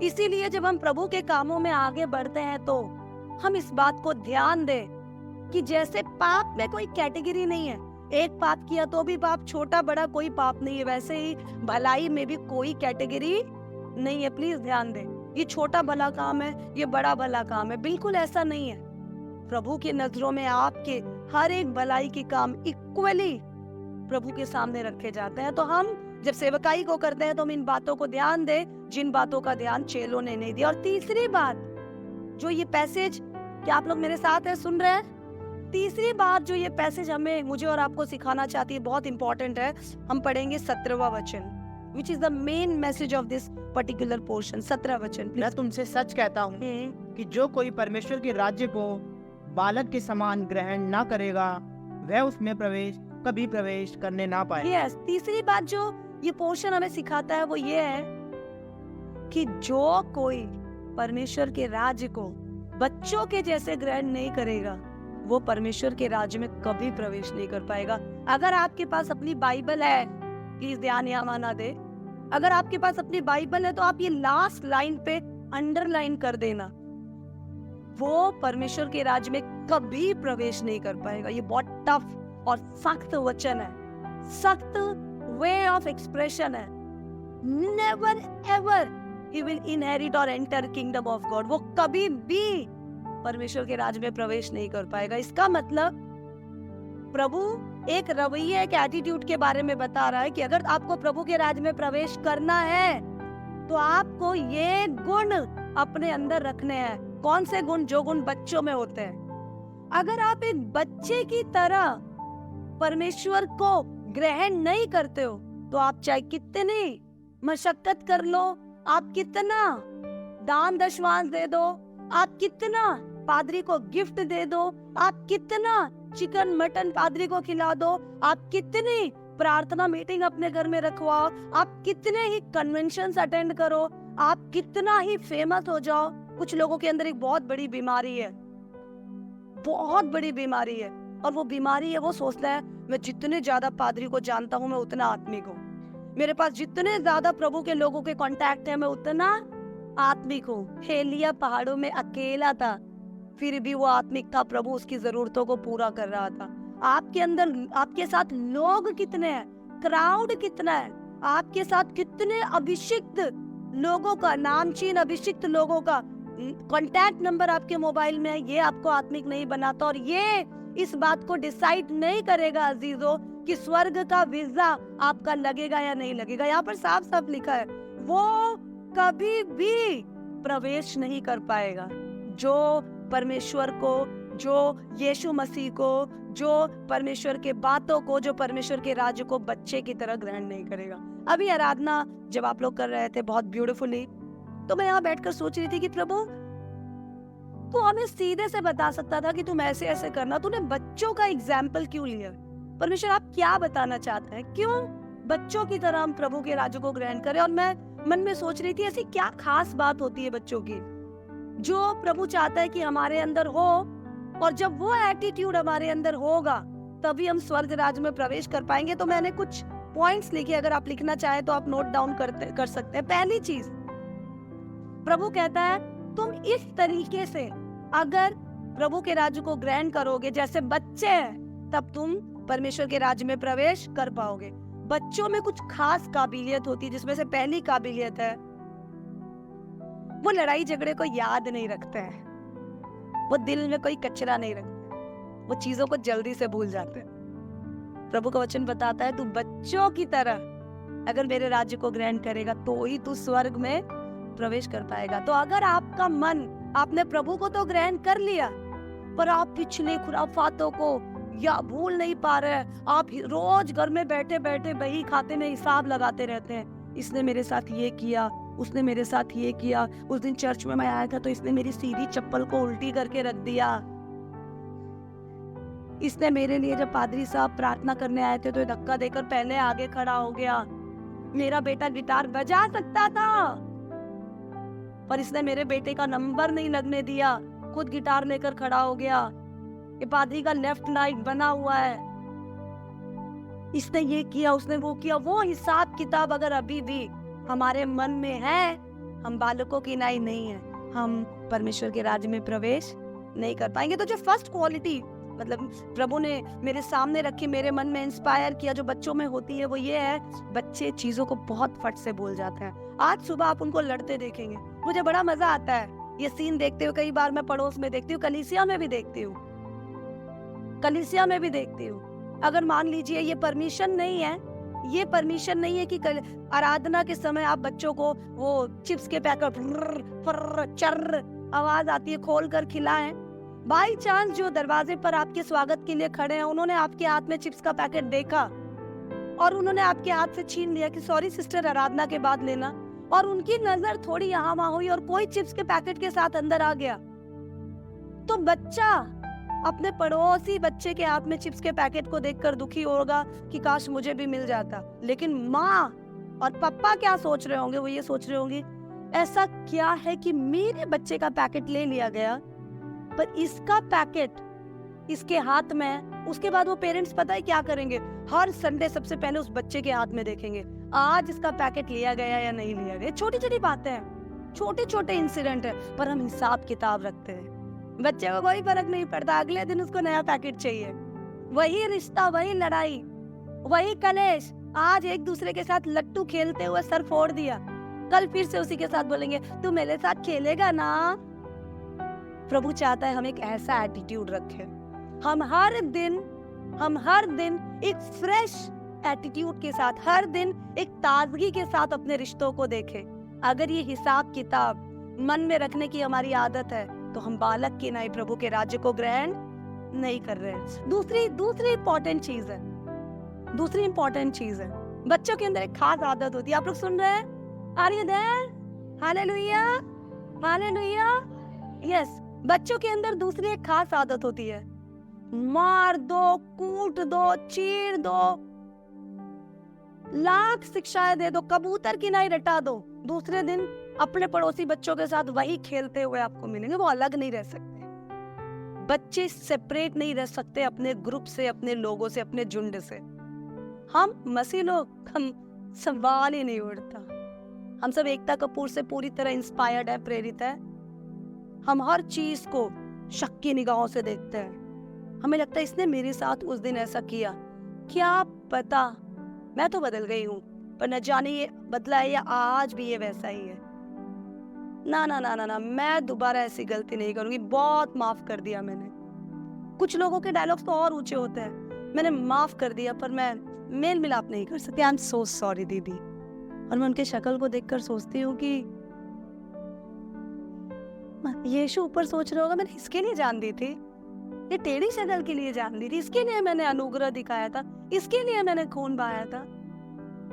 A: इसीलिए जब हम प्रभु के कामों में आगे बढ़ते हैं तो हम इस बात को ध्यान दें कि जैसे पाप में कोई कैटेगरी नहीं है, एक पाप किया तो भी पाप, छोटा बड़ा कोई पाप नहीं है, वैसे ही भलाई में भी कोई कैटेगरी नहीं है। प्लीज ध्यान दें, ये छोटा भला काम है, ये बड़ा भला काम है, बिल्कुल ऐसा नहीं है। प्रभु की नजरों में आपके हर एक भलाई के काम इक्वली प्रभु के सामने रखे जाते हैं। तो हम जब सेवकाई को करते हैं तो हम इन बातों को ध्यान दें जिन बातों का ध्यान चेलों ने नहीं दिया। और तीसरी बात जो ये पैसेज, क्या आप लोग मेरे साथ है, सुन रहे हैं? तीसरी बात जो ये पैसेज हमें, मुझे और आपको सिखाना चाहती है, बहुत इंपॉर्टेंट है। हम पढ़ेंगे 17वां वचन, which is the main message of this particular portion। 17 वचन।
B: मैं तुमसे सच कहता हूँ कि जो कोई परमेश्वर के राज्य को बालक के समान ग्रहण ना करेगा वह उसमें कभी प्रवेश करने ना पाए।
A: Yes, तीसरी बात जो ये पोर्शन हमें सिखाता है वो ये है कि जो कोई परमेश्वर के राज्य को बच्चों के जैसे ग्रहण नहीं करेगा वो परमेश्वर के राज्य में कभी प्रवेश नहीं कर पाएगा। अगर आपके पास अपनी बाइबल है, प्लीज ध्यान यहाँ माना दे, अगर आपके पास अपनी बाइबल है तो आप ये लास्ट लाइन पे अंडरलाइन कर देना, वो परमेश्वर के राज्य में कभी प्रवेश नहीं कर पाएगा। ये बहुत टफ और सख्त वचन है, सख्त वे ऑफ एक्सप्रेशन है। Never ever he will inherit और एंटर किंगडम ऑफ गॉड। वो कभी भी परमेश्वर के राज में प्रवेश नहीं कर पाएगा। इसका मतलब प्रभु एक रवैये, एक एटीट्यूड के बारे में बता रहा है कि अगर आपको प्रभु के राज में प्रवेश करना है तो आपको ये गुण अपने अंदर रखने हैं। कौन से गुण? जो गुण बच्चों में होते हैं। अगर आप एक बच्चे की तरह परमेश्वर को ग्रहण नहीं करते हो तो आप चाहे कितनी मशक्कत कर लो, आप कितना दान दशवांश दे दो, आप कितना पादरी को गिफ्ट दे दो, आप कितना चिकन मटन पादरी को खिला दो, आप कितनी प्रार्थना मीटिंग अपने घर में रखवाओ, आप कितने ही कन्वेंशंस अटेंड करो, आप कितना ही फेमस हो जाओ, कुछ लोगों के अंदर एक बहुत बड़ी बीमारी है, बहुत बड़ी बीमारी है। और वो बीमारी है, वो सोचता है मैं जितने ज्यादा पादरी को जानता हूँ मैं उतना आत्मिक हूँ, मेरे पास जितने ज्यादा प्रभु के लोगों के कांटेक्ट है मैं उतना आत्मिक हूँ। एलिया पहाड़ों में अकेला था, फिर भी वो आत्मिक था, प्रभु उसकी जरूरतों को पूरा कर रहा था। आपके अंदर, आपके साथ लोग कितने हैं, क्राउड कितना है, आपके साथ कितने अभिषिक्त लोगों का, नामचीन अभिषिक्त लोगों का कांटेक्ट नंबर आपके मोबाइल में है, ये आपको आत्मिक नहीं बनाता। और ये इस बात को डिसाइड नहीं करेगा अजीजों कि स्वर्ग का वीजा आपका लगेगा या नहीं लगेगा। यहाँ पर साफ साफ लिखा है वो कभी भी प्रवेश नहीं कर पाएगा जो परमेश्वर को, जो यीशु मसीह को, जो परमेश्वर के बातों को, जो परमेश्वर के राज्य को बच्चे की तरह ग्रहण नहीं करेगा। अभी आराधना जब आप लोग कर रहे थे बहुत ब्यूटीफुली, तो मैं यहाँ बैठकर सोच रही थी कि प्रभु तू हमें सीधे से बता सकता था कि तुम ऐसे ऐसे करना, तूने बच्चों का एग्जाम्पल क्यों लिया? परमेश्वर आप क्या बताना चाहते हैं? क्यों बच्चों की तरह हम प्रभु के राज्य को ग्रहण करें? और मैं मन में सोच रही थी ऐसी क्या खास बात होती है बच्चों की जो प्रभु चाहता है कि हमारे अंदर हो, और जब वो एटीट्यूड हमारे अंदर होगा तभी हम स्वर्ग राज्य में प्रवेश कर पाएंगे। तो मैंने कुछ पॉइंट्स लिखे, अगर आप लिखना चाहे तो आप नोट डाउन कर सकते हैं। पहली चीज, प्रभु कहता है तुम इस तरीके से अगर प्रभु के राज्य को ग्रहण करोगे जैसे बच्चे हैं, तब तुम परमेश्वर के राज्य में प्रवेश कर पाओगे। बच्चों में कुछ खास काबिलियत होती है, जिसमें से पहली काबिलियत है वो लड़ाई झगड़े को याद नहीं रखते हैं, वो दिल में कोई कचरा नहीं रखते, वो चीजों को जल्दी से भूल जाते हैं। प्रभु का वचन बताता है तू बच्चों की तरह अगर मेरे राज्य को ग्रहण करेगा तो ही तू स्वर्ग में प्रवेश कर पाएगा। तो अगर आपका मन, आपने प्रभु को तो ग्रहण कर लिया पर आप पिछले खुराफातों को या भूल नहीं पा रहे, आप रोज घर में बैठे बैठे बही खाते में हिसाब लगाते रहते हैं, इसने मेरे साथ ये किया, उसने मेरे साथ ये किया, उस दिन चर्च में मैं आया था तो इसने मेरी सीधी चप्पल को उल्टी करके रख दिया, इसने मेरे लिए जब पादरी साहब प्रार्थना करने आए थे तो धक्का देकर पहले आगे खड़ा हो गया, मेरा बेटा गिटार बजा सकता था पर इसने मेरे बेटे का नंबर नहीं लगने दिया, खुद गिटार लेकर खड़ा हो गया, ये पादरी का लेफ्ट राइट बना हुआ है, इसने ये किया, उसने वो किया। वो हिसाब किताब अगर अभी भी हमारे मन में है, हम बालकों की नाई नहीं है, हम परमेश्वर के राज्य में प्रवेश नहीं कर पाएंगे। तो जो फर्स्ट क्वालिटी मतलब प्रभु ने मेरे सामने रखी, मेरे मन में इंस्पायर किया, जो बच्चों में होती है, वो ये है बच्चे चीजों को बहुत फट से भूल जाते हैं। आज सुबह आप उनको लड़ते देखेंगे, मुझे बड़ा मजा आता है ये सीन देखते हुए। कई बार मैं पड़ोस में देखती हूँ, कलीसिया में भी देखती हूँ, कलीसिया में भी देखती हूँ। अगर मान लीजिए ये परमिशन नहीं है, ये परमिशन नहीं है कि आराधना के समय आप बच्चों को वो चिप्स के पैकेट चर्र आवाज आती है खोल कर खिलाएं। बाई चांस जो दरवाजे पर आपके स्वागत के लिए खड़े हैं उन्होंने आपके हाथ में चिप्स का पैकेट देखा और उन्होंने आपके हाथ से छीन लिया कि सॉरी सिस्टर आराधना के बाद लेना, और उनकी नजर थोड़ी यहाँ वहां हुई और कोई चिप्स के पैकेट के साथ अंदर आ गया, तो बच्चा अपने पड़ोसी बच्चे के हाथ में चिप्स के पैकेट को देखकर दुखी होगा कि काश मुझे भी मिल जाता। लेकिन माँ और पापा क्या सोच रहे होंगे? वो ये सोच रहे होंगे ऐसा क्या है कि मेरे बच्चे का पैकेट ले लिया गया पर इसका पैकेट इसके हाथ में है। उसके बाद वो पेरेंट्स पता है क्या करेंगे? हर संडे सबसे पहले उस बच्चे के हाथ में देखेंगे आज इसका पैकेट लिया गया या नहीं लिया गया। छोटी छोटी बातें हैं, छोटे छोटे इंसिडेंट है, पर हम हिसाब किताब रखते हैं। बच्चे को कोई फर्क नहीं पड़ता, अगले दिन उसको नया पैकेट चाहिए। वही रिश्ता, वही लड़ाई, वही कलेश आज एक दूसरे के साथ लट्टू खेलते हुए सर फोड़ दिया, कल फिर से उसी के साथ बोलेंगे तू मेरे साथ खेलेगा ना। प्रभु चाहता है हम एक ऐसा एटीट्यूड रखें, हम हर दिन एक फ्रेश एटीट्यूड के साथ, हर दिन एक ताजगी के साथ अपने रिश्तों को देखें। अगर ये हिसाब किताब मन में रखने की हमारी आदत है तो हम बालक की नहीं प्रभु के राज्य को ग्रहण नहीं कर रहे हैं। दूसरी इंपॉर्टेंट चीज है बच्चों के अंदर एक खास आदत होती है। आप लोग सुन रहे हैं? Are you there? Hallelujah, hallelujah. Yes, बच्चों के अंदर दूसरी एक खास आदत होती है, मार दो, कूट दो, चीर दो, लाख शिक्षाएं दे दो, कबूतर की नहीं रटा दो, दूसरे दिन अपने पड़ोसी बच्चों के साथ वही खेलते हुए आपको मिलेंगे। वो अलग नहीं रह सकते, बच्चे सेपरेट नहीं रह सकते अपने ग्रुप से, अपने लोगों से, अपने झुंड से। हम मसीह लोग, हम सवाल ही नहीं उठता। हम सब एकता कपूर से पूरी तरह इंस्पायर्ड है, प्रेरित है। हम हर चीज को शक की निगाहों से देखते हैं। हमें लगता है इसने मेरे साथ उस दिन ऐसा किया, क्या पता मैं तो बदल गई हूँ, पर न जाने ये बदला है या आज भी ये वैसा ही है। ना ना ना ना ना, मैं दोबारा ऐसी गलती नहीं करूंगी, बहुत माफ कर दिया मैंने। कुछ लोगों के डायलॉग्स तो और ऊंचे होते हैं, मैंने माफ कर दिया पर मैं मेल मिलाप नहीं कर सकती। आई एम सो सॉरी दीदी। और मैं उनके शक्ल को देखकर सोचती हूँ कि यीशु ऊपर सोच रहा होगा मैंने इसके लिए जान दी थी, ये टेढ़ी शक्ल के लिए जान दी थी, इसके लिए मैंने अनुग्रह दिखाया था, इसके लिए मैंने खून बहाया था।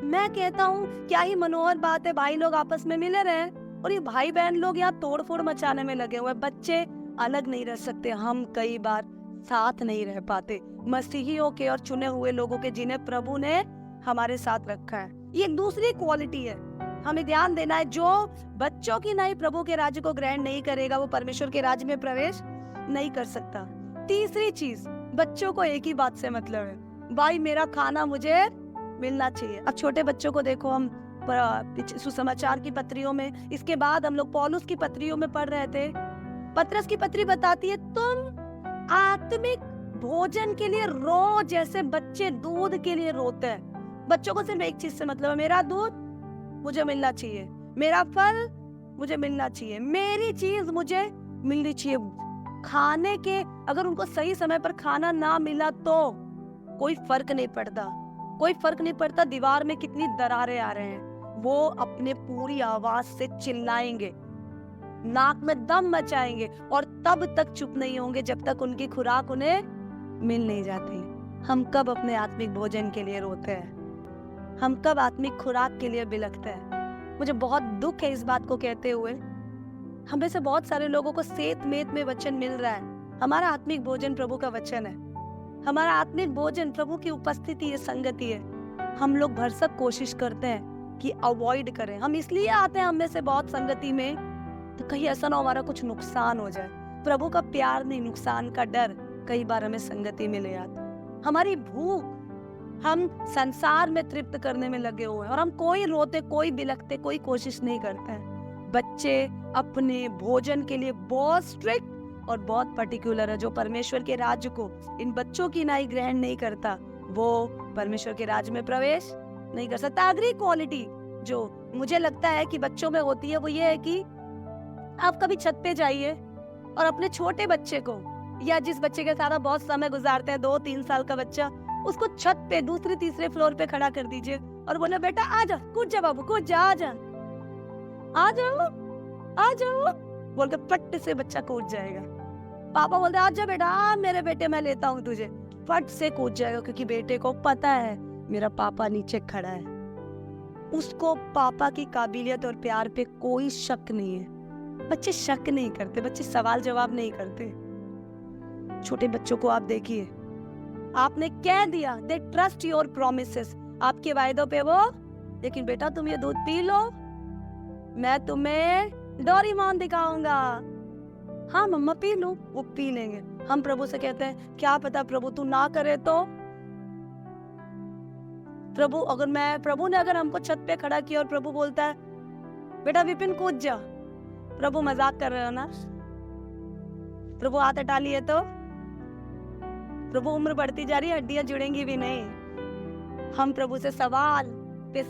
A: मैं कहता हूँ क्या ही मनोहर बात है, भाई लोग आपस में मिले रहे और ये भाई बहन लोग यहाँ तोड़ फोड़ मचाने में लगे हुए। बच्चे अलग नहीं रह सकते, हम कई बार साथ नहीं रह पाते। मसीहियों के और चुने हुए लोगों के जिन्हें प्रभु ने हमारे साथ रखा है, ये एक दूसरी क्वालिटी है। हमें ध्यान देना है, जो बच्चों की नहीं प्रभु के राज्य को ग्रहण नहीं करेगा वो परमेश्वर के राज्य में प्रवेश नहीं कर सकता। तीसरी चीज, बच्चों को एक ही बात से मतलब है, भाई मेरा खाना मुझे मिलना चाहिए। अब छोटे बच्चों को देखो, हम सुसमाचार की पत्रियों में, इसके बाद हम लोग पौलुस की पत्रियों में पढ़ रहे थे। पत्रस की पत्री बताती है तुम आत्मिक भोजन के लिए रो जैसे बच्चे दूध के लिए रोते हैं। बच्चों को सिर्फ एक चीज से मतलब है, मेरा दूध मुझे मिलना चाहिए, मेरा फल मुझे मिलना चाहिए, मेरी चीज मुझे मिलनी चाहिए। खाने के अगर उनको सही समय पर खाना ना मिला तो कोई फर्क नहीं पड़ता, कोई फर्क नहीं पड़ता दीवार में कितनी दरारें आ रहे हैं, वो अपने पूरी आवाज से चिल्लाएंगे, नाक में दम मचाएंगे और तब तक चुप नहीं होंगे जब तक उनकी खुराक उन्हें मिल नहीं जाती। हम कब अपने आत्मिक भोजन के लिए रोते हैं, हम कब आत्मिक खुराक के लिए बिलखते हैं। मुझे बहुत दुख है इस बात को कहते हुए, हमें से बहुत सारे लोगों को सेत मेत में वचन मिल रहा है। हमारा आत्मिक भोजन प्रभु का वचन है, हमारा आत्मिक भोजन प्रभु की उपस्थिति है, संगति है। हम लोग भरसक कोशिश करते हैं कि अवॉइड करें। हम इसलिए आते हैं हम में से बहुत संगति में, तो कहीं ऐसा ना हमारा कुछ नुकसान हो जाए। प्रभु का प्यार नहीं, नुकसान का डर कई बार हमें संगति में ले आता। हमारी भूख हम संसार में तृप्त करने में लगे हुए हैं और हम कोई रोते, कोई बिलखते, कोई कोशिश नहीं करते हैं। बच्चे अपने भोजन के लिए बहुत स्ट्रिक्ट और बहुत पर्टिकुलर है। जो परमेश्वर के राज्य को इन बच्चों की नाई ग्रहण नहीं करता वो परमेश्वर के राज्य में प्रवेश नहीं कर सकता। अगली क्वालिटी जो मुझे लगता है कि बच्चों में होती है वो ये है कि आप कभी छत पे जाइए और अपने छोटे बच्चे को, या जिस बच्चे के साथ आप बहुत समय गुजारते हैं, 2-3 साल का बच्चा, उसको छत पे दूसरे तीसरे फ्लोर पे खड़ा कर दीजिए और बोले बेटा आ जा, कूद जा बाबू, कूद जा, आ जा, आ जाओ, आ जाओ बोल के फट से बच्चा कूद जाएगा। पापा बोलते आ जा बेटा, आ मेरे बेटे मैं लेता हूँ तुझे, फट से कूद जाएगा, क्योंकि बेटे को पता है मेरा पापा नीचे खड़ा है। उसको पापा की काबिलियत और प्यार पे कोई शक नहीं है। बच्चे शक नहीं करते, बच्चे सवाल जवाब नहीं करते। छोटे बच्चों को आप देखिए, आपने कह दिया, दे ट्रस्ट योर प्रोमिसेस, आपके वायदों पे वो, लेकिन बेटा तुम ये दूध पी लो, मैं तुम्हें डोरेमोन दिखाऊंगा। हाँ मम्मा पी लो, वो पी लेंगे। हम प्रभु से कहते हैं क्या पता प्रभु तू ना करे तो। प्रभु ने अगर हमको छत पे खड़ा किया और प्रभु बोलता है बेटा विपिन कूद जा, प्रभु मजाक कर रहे हो ना? प्रभु हाथ हटा लिए तो? प्रभु उम्र बढ़ती जा रही है, हड्डियां जुड़ेंगी भी नहीं। हम प्रभु से सवाल पे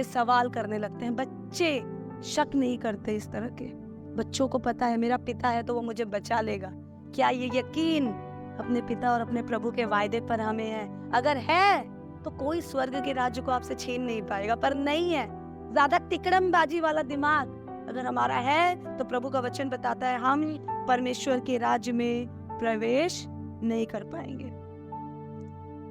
A: सवाल करने लगते हैं। बच्चे शक नहीं करते इस तरह के। बच्चों को पता है मेरा पिता है तो वो मुझे बचा लेगा। क्या ये यकीन अपने पिता और अपने प्रभु के वायदे पर हमें है? अगर है तो कोई स्वर्ग के राज्य को आपसे छीन नहीं पाएगा, पर नहीं है। ज्यादा तिकड़मबाजी वाला दिमाग अगर हमारा है तो प्रभु का वचन बताता है हम परमेश्वर के राज्य में प्रवेश नहीं कर पाएंगे।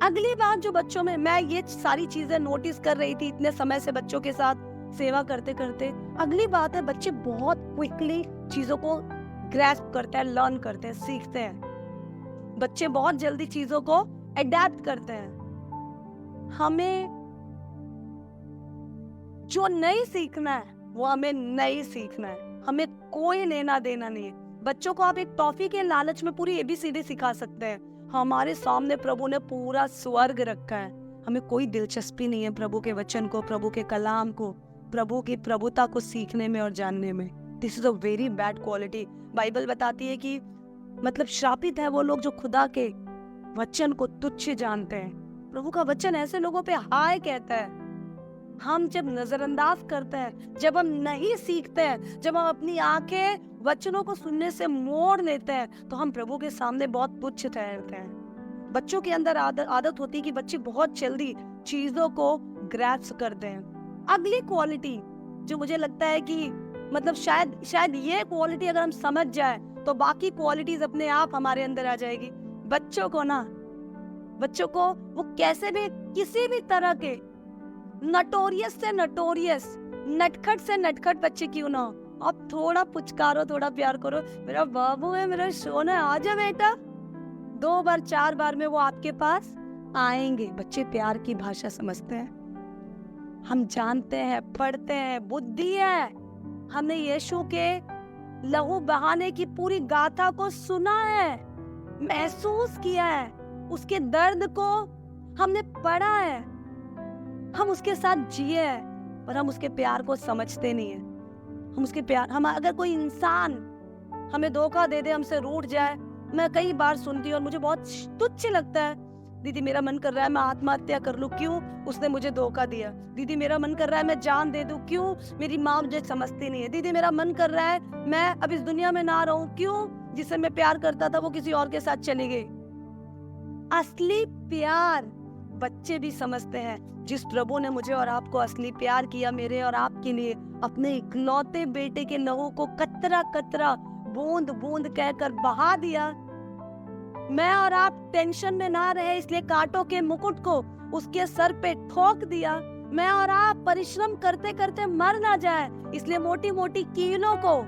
A: अगली बात जो बच्चों में, मैं ये सारी चीजें नोटिस कर रही थी इतने समय से बच्चों के साथ सेवा करते करते। अगली बात है बच्चे बहुत क्विकली चीजों को ग्रैस्प करते हैं, लर्न करते हैं, सीखते हैं। बच्चे बहुत जल्दी चीजों को अडैप्ट करते हैं। हमें जो नहीं सीखना है वो हमें नहीं सीखना है। हमें कोई लेना देना नहीं है। बच्चों को आप एक टॉफी के लालच में पूरी ABCD सिखा सकते हैं। हमारे सामने प्रभु ने पूरा स्वर्ग रखा है। हमें कोई दिलचस्पी नहीं है प्रभु के वचन को, प्रभु के कलाम को, प्रभु की प्रभुता को सीखने में और जानने में। This is a very bad quality. Bible बताती है कि मतलब श्रापित है वो लोग जो खुदा के वचन को तुच्छ जानते हैं। प्रभु का वचन ऐसे लोगों पे हाय कहता है। हम जब नजरअंदाज करते हैं, जब हम नहीं सीखते हैं, जब हम अपनी आंखें वचनों को सुनने से मोड़ लेते हैं, तो हम प्रभु के सामने बहुत तुच्छ ठहरते हैं। बच्चों के अंदर आदत होती है कि बच्चे बहुत जल्दी चीजों को ग्रैस्प करते हैं। अगली क्वालिटी जो मुझे लगता है कि मतलब शायद ये क्वालिटी अगर हम समझ जाए तो बाकी क्वालिटीज अपने आप हमारे अंदर आ जाएगी। बच्चों को वो कैसे भी किसी भी तरह के नटोरियस से नटोरियस, नटखट से नटखट बच्चे क्यों ना हो, आप थोड़ा पुचकारो, थोड़ा प्यार करो, मेरा बाबू है, मेरा सोना है, आजा बेटा। 2 बार 4 बार में वो आपके पास आएंगे। बच्चे प्यार की भाषा समझते हैं। हम जानते हैं, पढ़ते हैं, बुद्धि है। हमने यीशु के लहू बहाने की पूरी गाथा को सुना है, महसूस किया है, उसके दर्द को हमने पढ़ा है, हम उसके साथ जिए हैं, पर हम उसके प्यार को समझते नहीं है। हम अगर कोई इंसान हमें धोखा दे दे, हमसे रूठ जाए, मैं कई बार सुनती हूँ और मुझे बहुत तुच्छ लगता है। दीदी मेरा मन कर रहा है मैं आत्महत्या कर लूं, क्यों? उसने मुझे धोखा दिया। दीदी मेरा मन कर रहा है मैं जान दे दूं, क्यों? मेरी माँ मुझे समझती नहीं है। दीदी मेरा मन कर रहा है मैं अब इस दुनिया में ना रहूं, क्यों? जिससे मैं प्यार करता था वो किसी और के साथ चली गई। असली प्यार बच्चे भी समझते हैं। जिस प्रभु ने मुझे और आपको असली प्यार किया, मेरे और आपके लिए अपने इकलौते बेटे के लहू को कतरा कतरा, बूंद बूंद कहकर बहा दिया। मैं और आप टेंशन में ना रहे इसलिए कांटों के मुकुट को उसके सर पे ठोक दिया। मैं और आप परिश्रम करते करते मर ना जाए इसलिए मोटी मोटी कीलों को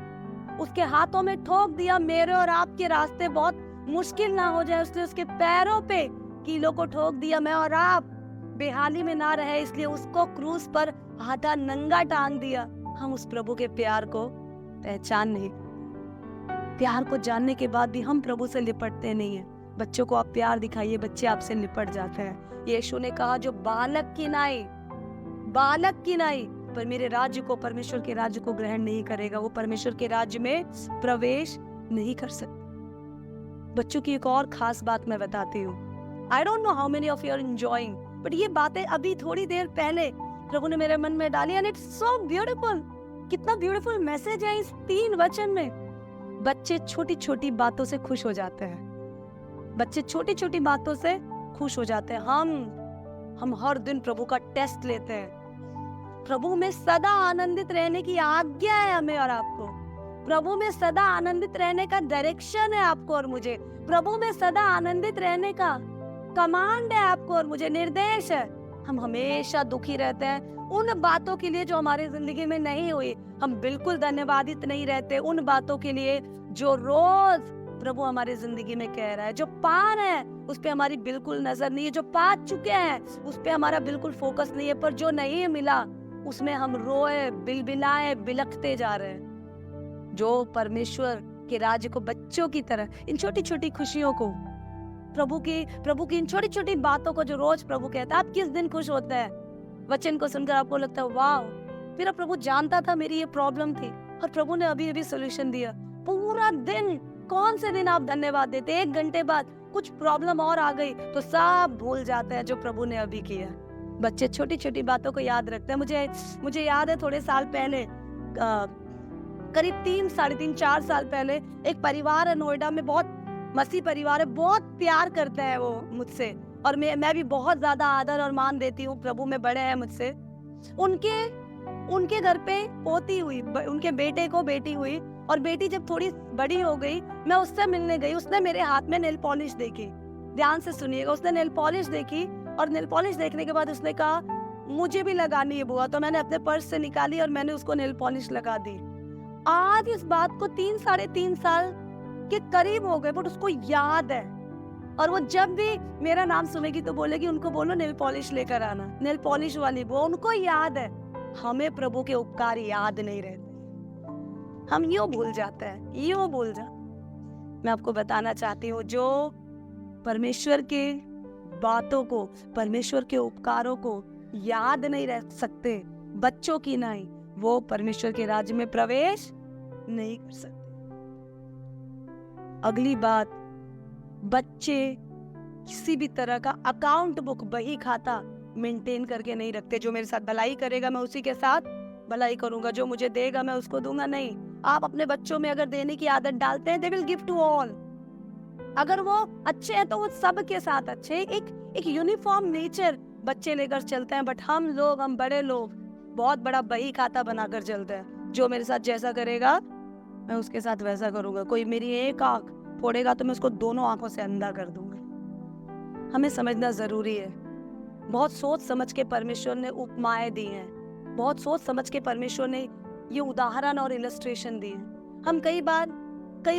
A: उसके हाथों में ठोक दिया। मेरे और आपके रास्ते बहुत मुश्किल ना हो जाए इसलिए उसके पैरों पे कीलों को ठोक दिया। मैं और आप बेहाली में ना रहे इसलिए उसको क्रूस पर आधा नंगा टांग दिया। हम उस प्रभु के प्यार को पहचान नहीं, प्यार को जानने के बाद भी हम प्रभु से लिपटते नहीं है। बच्चों को आप प्यार दिखाइए, बच्चे आपसे लिपट जाते हैं। यीशु ने कहा जो बालक की नाई पर मेरे राज्य को, परमेश्वर के राज्य को ग्रहण नहीं करेगा, वो परमेश्वर के राज्य में प्रवेश नहीं कर सकता। बच्चों की एक और खास बात मैं बताती हूँ। I don't know how many of you are enjoying, but ये बातें अभी थोड़ी देर पहले प्रभु ने मेरे मन में डाली and it's so beautiful। कितना ब्यूटीफुल मैसेज है इस 3 वचन में। बच्चे छोटी छोटी बातों से खुश हो जाते हैं। बच्चे छोटी छोटी बातों से खुश हो जाते हैं। हम हर दिन प्रभु का टेस्ट लेते हैं। प्रभु में सदा आनंदित रहने की आज्ञा है हमें और आपको। प्रभु में सदा आनंदित रहने का डायरेक्शन है आपको और मुझे। प्रभु में सदा आनंदित रहने का कमांड है आपको और मुझे, निर्देश है। हम हमेशा दुखी रहते हैं उन बातों के लिए जो हमारी जिंदगी में नहीं हुई। हम बिल्कुल धन्यवादित नहीं रहते उन बातों के लिए जो रोज प्रभु हमारी जिंदगी में कह रहा है। जो पा रहे हैं उस पे हमारी बिल्कुल नजर नहीं है, जो पा चुके हैं उस पे हमारा बिल्कुल फोकस नहीं है, पर जो नहीं मिला उसमें हम रोए, बिलबिलाए, बिलखते जा रहे हैं। जो परमेश्वर के राज्य को बच्चों की तरह इन छोटी छोटी खुशियों को, प्रभु की इन छोटी छोटी बातों को जो रोज प्रभु कहता है। आप किस दिन खुश होते हैं वचन को सुनकर? आपको लगता है वाह, मेरा प्रभु जानता था मेरी ये प्रॉब्लम थी और प्रभु ने अभी अभी सोल्यूशन दिया। पूरा दिन, कौन से दिन आप धन्यवाद देते? 1 घंटे बाद कुछ प्रॉब्लम और आ गई तो सब भूल जाते हैं जो प्रभु ने अभी किया। बच्चे छोटी छोटी बातों को याद रखते हैं। मुझे याद है थोड़े साल पहले, करीब 3, 3.5, 4 साल पहले, एक परिवार है नोएडा में, बहुत मसीह परिवार है, बहुत प्यार करते हैं वो मुझसे, और मैं भी बहुत ज्यादा आदर और मान देती हूँ, प्रभु में बड़े हैं मुझसे। उनके घर पे पोती हुई, उनके बेटे को बेटी हुई, और बेटी जब थोड़ी बड़ी हो गई, मैं उससे मिलने गई। उसने मेरे हाथ में नेल पॉलिश देखी, ध्यान से सुनिएगा, उसने नेल पॉलिश देखी, और नेल पॉलिश देखने के बाद उसने कहा मुझे भी लगानी है बुआ। तो मैंने अपने पर्स से निकाली और मैंने उसको नेल पॉलिश लगा दी। आज इस बात को 3, 3.5 साल के करीब हो गए, बट उसको याद है, और वो जब भी मेरा नाम सुनेगी तो बोलेगी उनको बोलो नेल पॉलिश लेकर आना, नेल पॉलिश वाली बुआ। उनको याद है। हमें प्रभु के उपकार याद नहीं रहते, हम यूं भूल जाते हैं, यूं भूल जाते। मैं आपको बताना चाहती हूँ, जो परमेश्वर के बातों को, परमेश्वर के उपकारों को याद नहीं रह सकते, बच्चों की नहीं, वो परमेश्वर के राज्य में प्रवेश नहीं कर सकते। अगली बात, बच्चे किसी भी तरह का अकाउंट बुक, बही खाता मेंटेन करके नहीं रखते। जो मेरे साथ भलाई करेगा मैं उसी के साथ भलाई करूंगा, जो मुझे देगा मैं उसको दूंगा, नहीं। आप अपने बच्चों में अगर देने की आदत डालते हैं, they will give to all. अगर वो अच्छे हैं तो वो सबके साथ अच्छे। एक यूनिफॉर्म नेचर बच्चे लेकर चलते हैं, बट हम बड़े लोग बहुत बड़ा बही खाता बनाकर चलते हैं। जो मेरे साथ जैसा करेगा मैं उसके साथ वैसा करूंगा। कोई मेरी एक आंख फोड़ेगा तो मैं उसको दोनों आंखों से अंधा कर दूंगा। हमें समझना जरूरी है। बहुत सोच समझ के परमेश्वर ने उपमाएं दी हैं, बहुत सोच समझ के परमेश्वर ने ये उदाहरण और इलस्ट्रेशन दी हैं। हम कई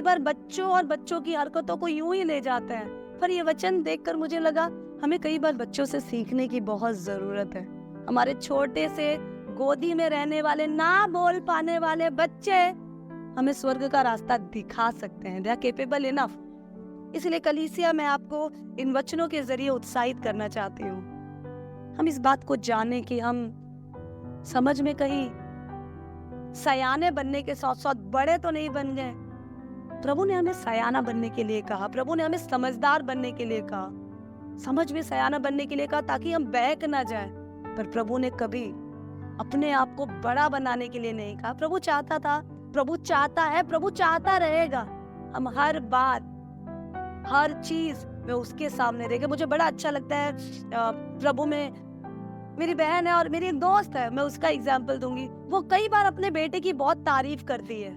A: बार बच्चों और बच्चों की हरकतों को यूं ही ले जाते हैं, पर ये वचन देखकर मुझे लगा हमें कई बार बच्चों से सीखने की बहुत जरूरत है। हमारे छोटे से गोदी में रहने वाले, ना बोल पाने वाले बच्चे हमें स्वर्ग का रास्ता दिखा सकते हैं। They are capable enough. इसलिए कलीसिया, मैं आपको इन वचनों के जरिए उत्साहित करना चाहती हूँ। हम इस बात को जाने कि हम समझ में कहीं सयाने बनने के साथ साथ बड़े तो नहीं बन गए। प्रभु ने हमें सयाना बनने के लिए कहा, प्रभु ने हमें समझदार बनने के लिए कहा, समझ में सयाना बनने के लिए कहा, ताकि हम बहक ना जाए। पर प्रभु ने कभी अपने आप को बड़ा बनाने के लिए नहीं कहा। प्रभु चाहता था, प्रभु चाहता है, प्रभु चाहता रहेगा हम हर बात, हर चीज में उसके सामने देखे। मुझे बड़ा अच्छा लगता है, प्रभु में मेरी बहन है और मेरी एक दोस्त है, मैं उसका एग्जाम्पल दूंगी। वो कई बार अपने बेटे की बहुत तारीफ करती है।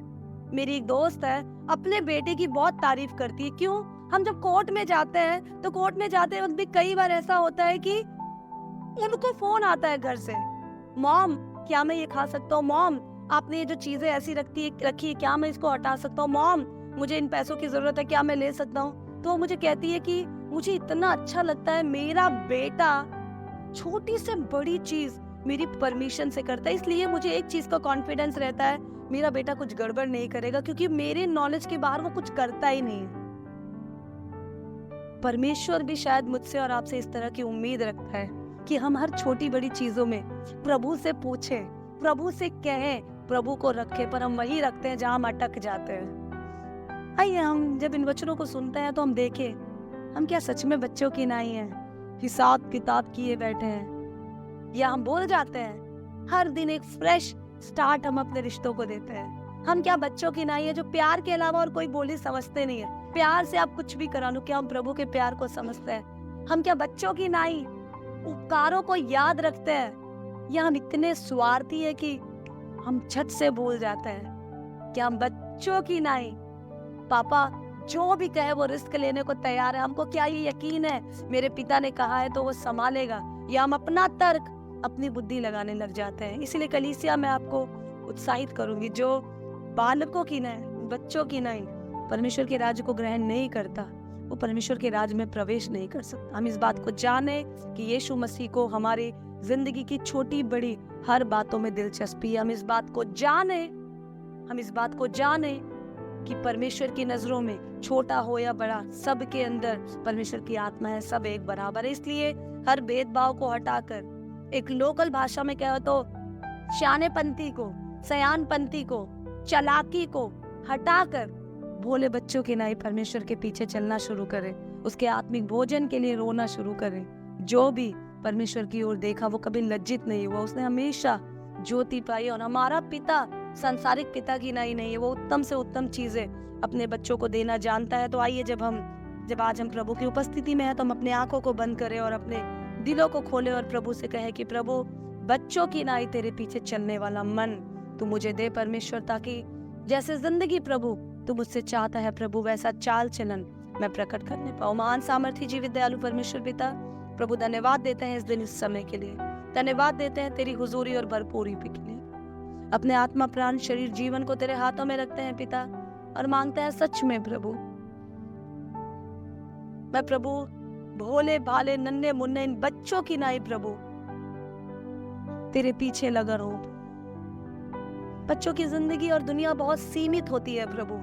A: मेरी एक दोस्त है, अपने बेटे की बहुत तारीफ करती है। क्यों? हम जब कोर्ट में जाते हैं तो कोर्ट में जाते वक्त भी कई बार ऐसा होता है कि उनको फोन आता है घर से, मॉम क्या मैं ये खा सकता हूँ, मॉम आपने ये जो चीजें ऐसी रखी है क्या मैं इसको हटा सकता हूँ, मॉम मुझे इन पैसों की जरूरत है क्या मैं ले सकता हूँ। तो मुझे कहती है कि मुझे इतना अच्छा लगता है मेरा बेटा छोटी से बड़ी चीज मेरी परमिशन से करता है, इसलिए मुझे एक चीज का कॉन्फिडेंस रहता है, मेरा बेटा कुछ गड़बड़ नहीं करेगा, क्योंकि मेरे नॉलेज के बाहर वो कुछ करता ही नहीं है। परमेश्वर भी शायद मुझसे और आपसे इस तरह की उम्मीद रखता है कि हम हर छोटी बड़ी चीजों में प्रभु से पूछें, प्रभु से कहें, प्रभु को रखें, पर हम वही रखते हैं जहां हम अटक जाते हैं। आइए हम जब इन वचनों को सुनते हैं तो हम देखें हम क्या सच में बच्चों की नहीं है, हिसाब किताब किए बैठे हैं, या हम बोल जाते हैं हर दिन एक फ्रेश स्टार्ट हम अपने रिश्तों को देते हैं। हम क्या बच्चों की नहीं है जो प्यार के अलावा और कोई बोली समझते नहीं है। प्यार से आप कुछ भी करा लो, क्या हम प्रभु के प्यार को समझते हैं? हम क्या बच्चों की नहीं उपकारों को याद रखते हैं, या हम इतने स्वार्थी है कि हम झट से भूल जाते हैं? क्या हम बच्चों की नहीं, पापा जो भी कहे वो रिस्क लेने को तैयार है, हमको क्या ये यकीन है मेरे पिता ने कहा है तो वो संभालेगा, या हम अपना तर्क अपनी बुद्धि लगाने लग जाते हैं। इसलिए कलीसिया मैं आपको उत्साहित करूंगी, जो बालकों की नहीं, बच्चों की नहीं, परमेश्वर के राज्य को ग्रहण नहीं करता, वो परमेश्वर के राज्य में प्रवेश नहीं कर सकता। हम इस बात को जाने कि यीशु मसीह को हमारी जिंदगी की छोटी बड़ी हर बातों में दिलचस्पी है। हम इस बात को जाने कि परमेश्वर की नजरों में छोटा हो या बड़ा, सबके अंदर परमेश्वर की आत्मा है, सब एक बराबर है। इसलिए हर भेदभाव को हटाकर, एक लोकल भाषा में कहो तो शानेपंथी को, सयानपंथी को, चालाकी को हटाकर भोले बच्चों के नहीं परमेश्वर के पीछे चलना शुरू करें, उसके आत्मिक भोजन के लिए रोना शुरू करें। जो भी परमेश्वर की ओर देखा, वो कभी लज्जित नहीं हुआ, उसने हमेशा ज्योति पाई। और हमारा पिता सांसारिक पिता की नहीं है, वो उत्तम से उत्तम चीजें अपने बच्चों को देना जानता है। तो आइए जब आज हम प्रभु की उपस्थिति में हैं तो हम अपने आंखों को बंद करें और अपने दिलों को खोलें और प्रभु से कहें कि प्रभु, बच्चों की नाई तेरे पीछे चलने वाला मन तू मुझे दे परमेश्वर, ताकि जैसे जिंदगी प्रभु तू मुझसे चाहता है प्रभु, वैसा चाल चलन मैं प्रकट करने पाऊं। महान सामर्थी जीवित दयालु परमेश्वर पिता, प्रभु धन्यवाद देते हैं इस दिन इस समय के लिए, धन्यवाद देते हैं तेरी हुजूरी और भरपूरी के लिए। अपने आत्मा प्राण शरीर जीवन को तेरे हाथों में रखते हैं पिता, और मांगते हैं सच में प्रभु, मैं प्रभु भोले भाले नन्हे मुन्ने इन बच्चों की नाई प्रभु तेरे पीछे लगा रहूं। बच्चों की जिंदगी और दुनिया बहुत सीमित होती है प्रभु,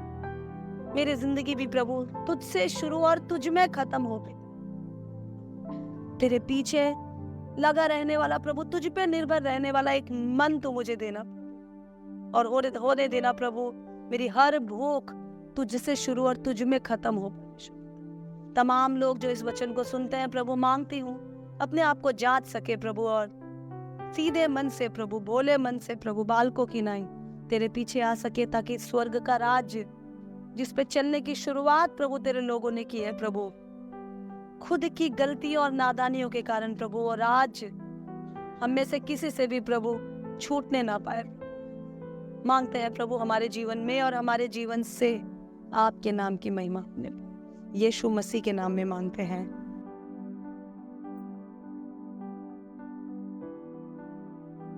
A: मेरी जिंदगी भी प्रभु तुझसे शुरू और तुझ में खत्म हो गई। तेरे पीछे लगा रहने वाला प्रभु, तुझ पे निर्भर रहने वाला एक मन तू मुझे देना और होने देना प्रभु, मेरी हर भूख तुझसे शुरू और तुझ में खत्म हो। तमाम लोग जो इस वचन को सुनते हैं प्रभु, मांगती हूँ अपने आप को जांच सके प्रभु, और सीधे मन से प्रभु, भोले मन से प्रभु, बालकों की नाई तेरे पीछे आ सके, ताकि स्वर्ग का राज्य जिस पे चलने की शुरुआत प्रभु तेरे लोगों ने की है प्रभु, खुद की गलतियों और नादानियों के कारण प्रभु, और आज हम में से किसी से भी प्रभु छूटने ना पाए। मांगते हैं प्रभु हमारे जीवन में और हमारे जीवन से आपके नाम की महिमा होने पाए। यीशु मसीह के नाम में मांगते हैं,